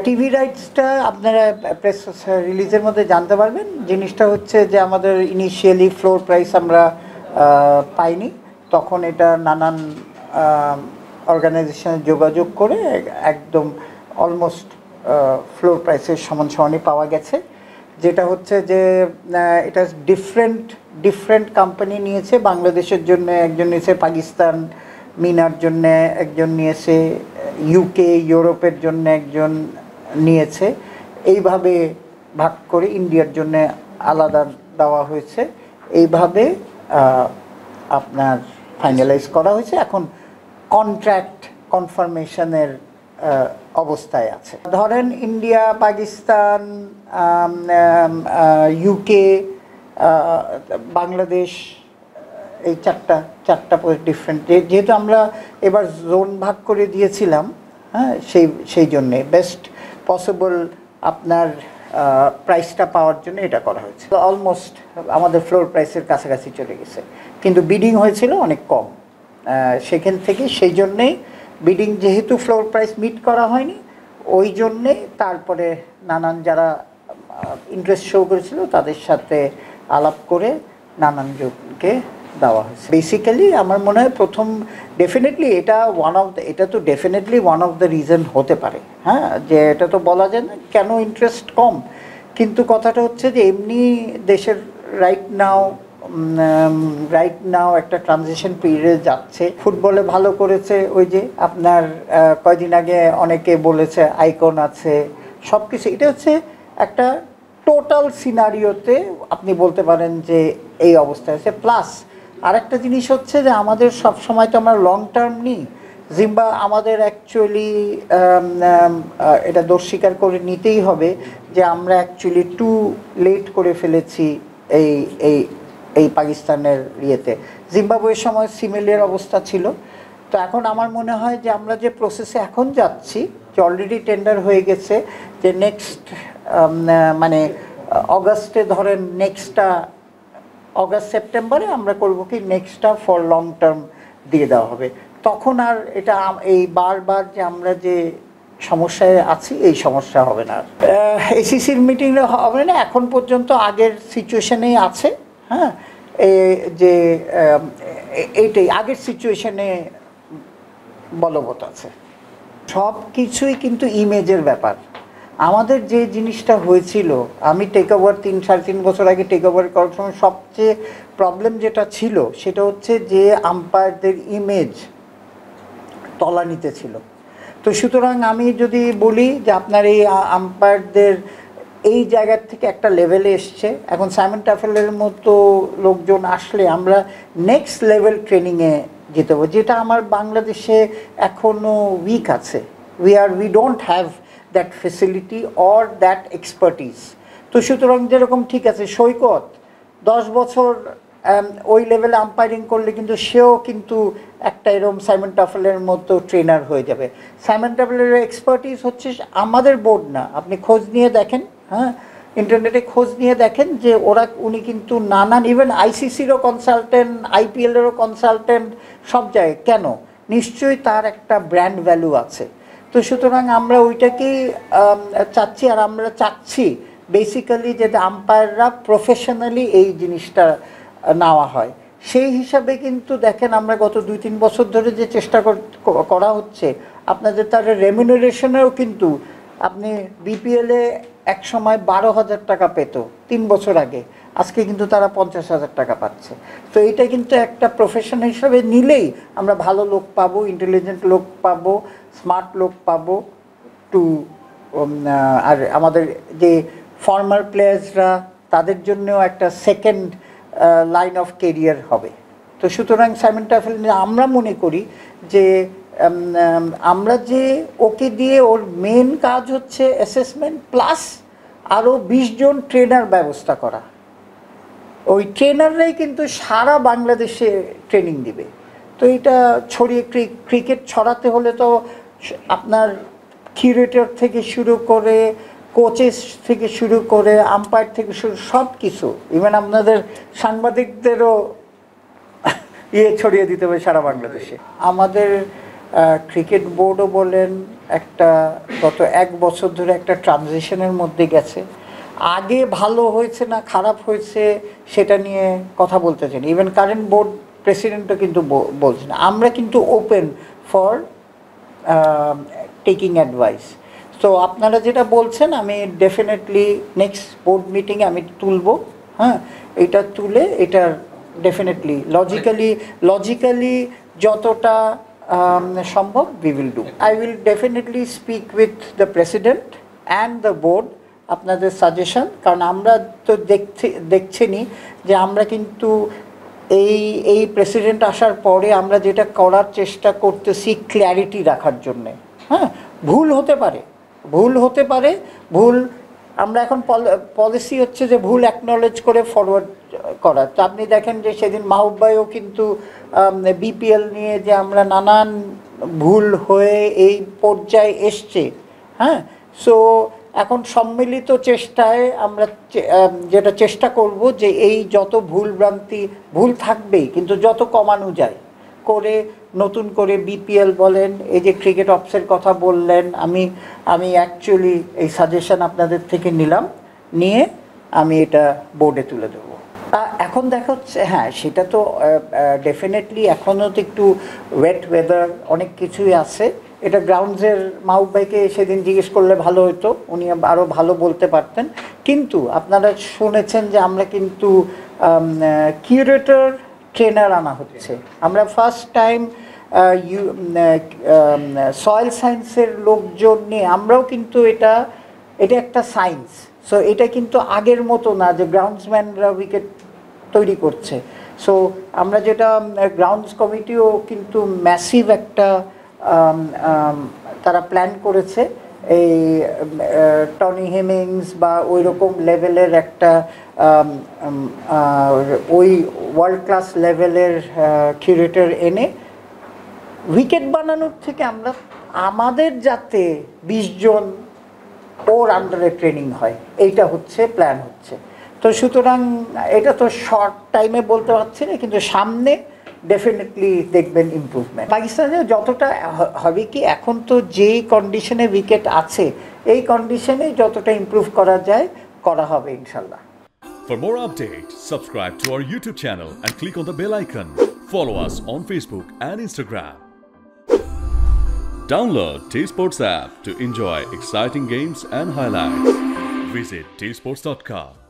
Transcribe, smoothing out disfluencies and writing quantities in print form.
TV রাইটসটা আপনারা press রিলিজের মধ্যে জানতে পারবেন। জিনিসটা হচ্ছে যে আমাদের ইনিশিয়ালি ফ্লোর প্রাইস আমরা পাইনি, তখন এটা নানান অর্গানাইজেশনে যোগাযোগ করে একদম অলমোস্ট ফ্লোর প্রাইসের সমানই পাওয়া গেছে। যেটা হচ্ছে যে এটা ডিফারেন্ট কোম্পানি নিয়েছে। বাংলাদেশের জন্য একজন নিয়েছে, পাকিস্তান মিনার জন্য একজন নিয়েছে, ইউকে ইউরোপের জন্য একজন নিয়েছে, এইভাবে ভাগ করে ইন্ডিয়ার জন্য আলাদা দেওয়া হয়েছে। এইভাবে আপনার ফাইনালাইজ করা হয়েছে। এখন কন্ট্রাক্ট কনফার্মেশনের অবস্থায় আছে। ধরেন ইন্ডিয়া, পাকিস্তান, ইউকে, বাংলাদেশ, এই চারটা ডিফারেন্ট, যেহেতু আমরা এবার জোন ভাগ করে দিয়েছিলাম, হ্যাঁ, সেই জন্যে বেস্ট পসিবল আপনার প্রাইসটা পাওয়ার জন্য এটা করা হয়েছে। অলমোস্ট আমাদের ফ্লোর প্রাইসের কাছাকাছি চলে গেছে, কিন্তু বিডিং হয়েছিল অনেক কম। সেখান থেকে সেই জন্যেই বিডিং, যেহেতু ফ্লোর প্রাইস মিট করা হয়নি, ওই জন্যে তারপরে নানান যারা ইন্টারেস্ট শো করেছিল তাদের সাথে আলাপ করে নানান জনকে দেওয়া হয়েছে। বেসিক্যালি আমার মনে হয় প্রথম ডেফিনেটলি এটা তো definitely one of the reason হতে পারে, হ্যাঁ, যে এটা তো বলা যায় না কেন ইন্টারেস্ট কম। কিন্তু কথাটা হচ্ছে যে এমনি দেশের রাইট নাও একটা ট্রানজিশন পিরিয়ডে যাচ্ছে। ফুটবলে ভালো করেছে, ওই যে আপনার কয়দিন আগে অনেকে বলেছে আইকন আছে, সব কিছু। এটা হচ্ছে একটা টোটাল সিনারিওতে আপনি বলতে পারেন যে এই অবস্থা আছে। প্লাস আরেকটা জিনিস হচ্ছে যে আমাদের সব সময় তো আমরা লং টার্ম নিই। জিম্বা আমাদের অ্যাকচুয়ালি এটা দোষ স্বীকার করে নিতেই হবে যে আমরা অ্যাকচুয়ালি টু লেট করে ফেলেছি এই পাকিস্তানের ইয়েতে। জিম্বাবুয়ের সময় সিমিলার অবস্থা ছিল। তো এখন আমার মনে হয় যে আমরা যে প্রসেসে এখন যাচ্ছি, যে অলরেডি টেন্ডার হয়ে গেছে, যে নেক্সট মানে অগাস্টে ধরেন অগাস্ট সেপ্টেম্বরে আমরা করব কি নেক্সটটা ফর লং টার্ম দিয়ে দেওয়া হবে। তখন আর এটা এই বারবার যে আমরা যে সমস্যায় আছি এই সমস্যা হবে না। এসিসির মিটিংয়ে হবে না, এখন পর্যন্ত আগের সিচুয়েশনেই আছে। হ্যাঁ, যে এইটাই আগের সিচুয়েশনে বলবৎ আছে। সব কিছুই কিন্তু ইমেজের ব্যাপার। আমাদের যে জিনিসটা হয়েছিল, আমি টেক ওভার 3-3.5 বছর আগে টেক ওভার করার সময় সবচেয়ে প্রবলেম যেটা ছিল সেটা হচ্ছে যে আম্পায়ারদের ইমেজ তলানিতে ছিল। তো সুতরাং আমি যদি বলি যে আপনার এই আম্পায়ারদের এই জায়গার থেকে একটা লেভেলে এসছে, এখন সাইমন টাফেলের মতো লোকজন আসলে আমরা নেক্সট লেভেল ট্রেনিংয়ে যেতে হবে, যেটা আমার বাংলাদেশে এখনও উইক আছে। We don't have that facility or that expertise. তো সুতরাং যেরকম ঠিক আছে সৈকত 10 বছর ওই লেভেলে আম্পায়ারিং করলে কিন্তু সেও কিন্তু একটা এরকম সাইমন টাফেলের মতো ট্রেনার হয়ে যাবে। সাইমন টাফেলের এক্সপার্টিস হচ্ছে আমাদের বোর্ড না, আপনি খোঁজ নিয়ে দেখেন, হ্যাঁ, ইন্টারনেটে খোঁজ নিয়ে দেখেন যে উনি কিন্তু নানান ইভেন আইসিসিরও কনসালটেন্ট, আইপিএলেরও কনসালটেন্ট, সব জায়গায়। কেন? নিশ্চয়ই তার একটা ব্র্যান্ড ভ্যালু আছে। তো সুতরাং আমরা ওইটাকেই চাচ্ছি, আর আমরা চাচ্ছি বেসিক্যালি যাতে আম্পায়াররা প্রফেশনালি এই জিনিসটা নেওয়া হয়। সেই হিসাবে কিন্তু দেখেন আমরা গত 2-3 বছর ধরে যে চেষ্টা করা হচ্ছে, আপনাদের তার রেমিউনারেশনেও কিন্তু আপনি বিপিএলে এক সময় 12,000 টাকা পেত 3 বছর আগে, আজকে কিন্তু তারা 50,000 টাকা পাচ্ছে। তো এইটা কিন্তু একটা প্রফেশন হিসাবে নিলেই আমরা ভালো লোক পাবো, ইন্টেলিজেন্ট লোক পাবো, স্মার্ট লোক পাবো আর আমাদের যে ফর্মার প্লেয়ার্সরা তাদের জন্যও একটা সেকেন্ড লাইন অফ কেরিয়ার হবে। তো সুতরাং সাইমন টাফেল আমরা মনে করি যে আমরা যে ওকে দিয়ে ওর মেন কাজ হচ্ছে অ্যাসেসমেন্ট প্লাস আরও 20 জন ট্রেনার ব্যবস্থা করা। ওই ট্রেনাররাই কিন্তু সারা বাংলাদেশে ট্রেনিং দিবে। তো এটা ছড়িয়ে ক্রিকেট ছড়াতে হলে তো আপনার কিউরেটর থেকে শুরু করে কোচেস থেকে শুরু করে আম্পায়ার থেকে শুরু সব কিছু, ইভেন আপনাদের সাংবাদিকদেরও ছড়িয়ে দিতে হবে সারা বাংলাদেশে। আমাদের ক্রিকেট বোর্ডও বলেন একটা গত 1 বছর ধরে একটা ট্রানজিশনের মধ্যে গেছে। আগে ভালো হয়েছে না খারাপ হয়েছে সেটা নিয়ে কথা বলতে চান, ইভেন কারেন্ট বোর্ড প্রেসিডেন্টও কিন্তু বলছে না। আমরা কিন্তু ওপেন ফর টেকিং অ্যাডভাইস। তো আপনারা যেটা বলছেন আমি ডেফিনেটলি নেক্সট বোর্ড মিটিংয়ে আমি তুলব, হ্যাঁ, এটা তুলে এটার ডেফিনেটলি লজিক্যালি যতটা সম্ভব we will do. I will definitely speak with the president and the board আপনাদের সাজেশন, কারণ আমরা তো দেখছেনই যে আমরা কিন্তু এই প্রেসিডেন্ট আসার পরে আমরা যেটা করার চেষ্টা করতেছি ক্ল্যারিটি রাখার জন্যে। হ্যাঁ, ভুল হতে পারে ভুল আমরা এখন পলিসি হচ্ছে যে ভুল অ্যাকনলেজ করে ফরওয়ার্ড করা। তো আপনি দেখেন যে সেদিন মাহবুব ভাইও কিন্তু বিপিএল নিয়ে যে আমরা নানান ভুল হয়ে এই পর্যায়ে এসছে, হ্যাঁ, সো এখন সম্মিলিত চেষ্টায় আমরা যেটা চেষ্টা করব যে এই যত ভুল থাকবেই কিন্তু যত কমানো যায় করে নতুন করে বিপিএল বলেন, এই যে ক্রিকেট অপসের কথা বললেন, আমি অ্যাকচুয়ালি এই সাজেশন আপনাদের থেকে নিয়ে আমি এটা বোর্ডে তুলে দেবো। এখন দেখা হচ্ছে, হ্যাঁ সেটা তো ডেফিনেটলি এখনও তো একটু ওয়েট ওয়েদার অনেক কিছুই আছে। এটা গ্রাউন্ডসের মাহবুব ভাইকে সেদিন জিজ্ঞেস করলে ভালো হতো, উনি আরও ভালো বলতে পারতেন। কিন্তু আপনারা শুনেছেন যে আমরা কিন্তু কিউরেটর ট্রেনার আনা হচ্ছে। আমরা ফার্স্ট টাইম সয়েল সায়েন্সের লোকজন নিয়ে আমরাও কিন্তু এটা একটা সায়েন্স। সো এটা কিন্তু আগের মতো না যে গ্রাউন্ডসম্যানরা উইকেট তৈরি করছে। সো আমরা যেটা গ্রাউন্ডস কমিটিও কিন্তু ম্যাসিভ একটা তারা প্ল্যান করেছে, এই টনি হেমিংস বা ওই রকম লেভেলের একটা ওই ওয়ার্ল্ড ক্লাস লেভেলের কিউরেটর এনে উইকেট বানানোর থেকে আমাদের যাতে 20 জন ওর আন্ডারে ট্রেনিং হয়, এইটা হচ্ছে প্ল্যান হচ্ছে। তো সুতরাং এটা তো শর্ট টাইমে বলতে পারছি না, কিন্তু সামনে ডেফিনেটলি দেখবেন ইমপ্রুভমেন্ট। পাকিস্তানে যতটা হবে কি, এখন তো যেই কন্ডিশনে উইকেট আছে এই কন্ডিশনে যতটা ইমপ্রুভ করা যায় করা হবে ইনশাল্লাহ। For more updates, subscribe to our YouTube channel and click on the bell icon. Follow us on Facebook and Instagram. Download T-Sports app to enjoy exciting games and highlights. Visit tsports.com.